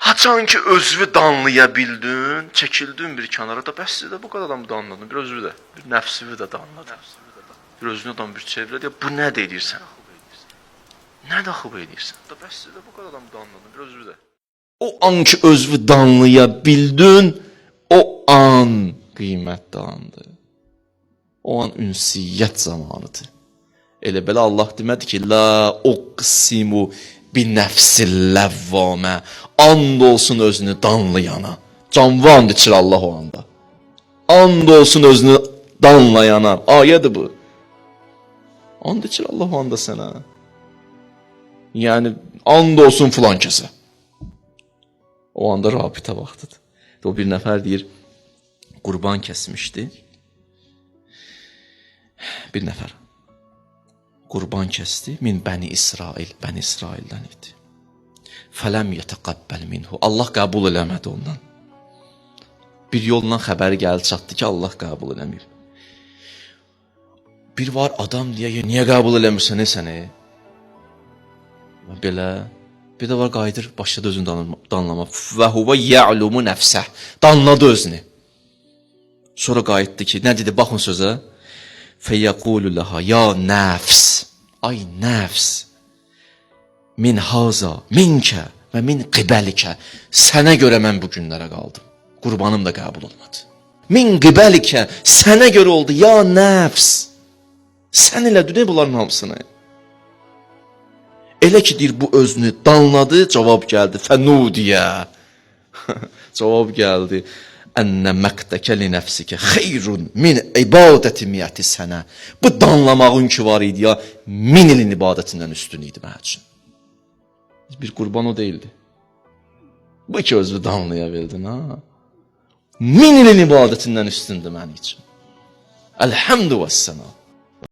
Haçan ki özünü danlaya bildin, çəkildin bir kənara da, bəs siz də bu qədər adamı danladın, bir özünü də, bir nəfsini də danladın. Bir özünü adam bir çevrə, bu nə deyirsən? Nə daxıb edirsən? Bəs siz də bu qədər adamı danladın, bir özünü də. O an ki özünü danlaya bildin, o an qiymətli andır. O an ünsiyyət zamanıdır. Elə belə Allah demədi ki, la uqsimu bi nəfsil ləvvamə. And olsun özünü danlayana. Canlı and içir Allah o anda. And olsun özünü danlayana. Ayədir bu. And içir Allah o anda sənə. Yəni, and olsun filan kəsə. O anda rabitə vaxtıdır. O bir nəfər deyir, qurban kəsmişdi. Bir nəfər qurban kəsdi, min bəni İsrail, bəni İsraildən idi. Fələm yətəqəbbəl minhu, Allah qəbul eləmədi ondan. Bir yolla xəbəri gəldi, çatdı ki, Allah qəbul eləmir. Bir var adam deyə, niyə qəbul eləmirsən səni? Belə, bir də var qayıdır, başladı özünü danlama. Və huvə ya'lumu nəfsəh, danladı özünü. Sonra qayıtdı ki, nə dedi, baxın sözə. Fəyəqulu ləha, ya nəfs, ay nəfs, min haza, minkə və min qibəlikə, sənə görə mən bu günlərə qaldım, qurbanım da qəbul olmadı. Min qibəlikə, sənə görə oldu, ya nəfs, sən elə dünə bunların hamısını. Elə ki, deyir, bu özünü danladı, cavab gəldi, fənudiyə, cavab gəldi. Ənə məqdəkə li nəfsikə xeyrun min ibadəti miyyəti sənə. Bu danlamağın ki var idi ya, 1000 ilin ibadətindən üstün idi mən üçün. Bir qurban o deyildi. Bu ki özünü danlaya bildin ha. 1000 ilin ibadətindən üstündür mən üçün. Elhamdü və sənə.